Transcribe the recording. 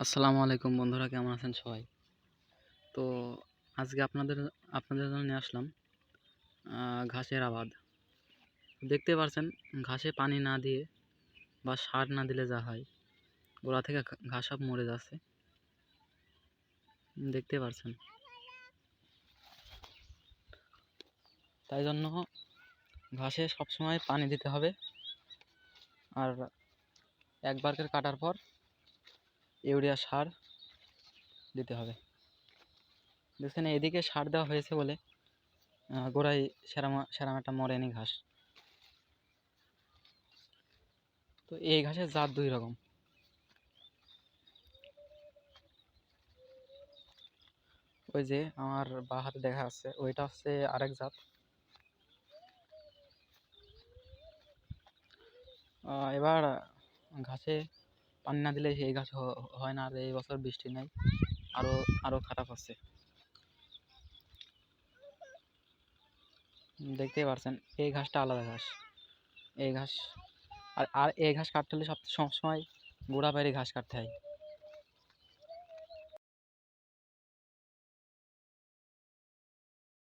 আসসালামু আলাইকুম বন্ধুরা, কেমন আছেন সবাই? তো আজকে আপনাদের জন্য নিয়ে আসলাম ঘাসের আবাদ। দেখতে পারছেন, ঘাসে পানি না দিয়ে বা সার না দিলে যা হয়, গোড়া থেকে ঘাস সব মরে যাচ্ছে। দেখতে পারছেন। তাই জন্য ঘাসে সবসময় পানি দিতে হবে। আর একবার করে কাটার পর ইউরিয়া সার দিতে হবে। দেখছেন, এদিকে সার দেওয়া হয়েছে বলে গোড়ায় সেরামাটা মরেনি ঘাস। তো এই ঘাসের জাত দুই রকম। ওই যে আমার বাঁ হাতে দেখা যাচ্ছে, ওইটা হচ্ছে আরেক জাত। এবার ঘাসে পানি না দিলে এই ঘাস হয় না। আর এই বছর বৃষ্টি নাই, আরো আরো খারাপ হচ্ছে। দেখতেই পারছেন, এই ঘাসটা আলাদা ঘাস। এই ঘাস আর আর এই ঘাস কাটতে হলে সবসময় গোড়া বাইরে ঘাস কাটতে হয়।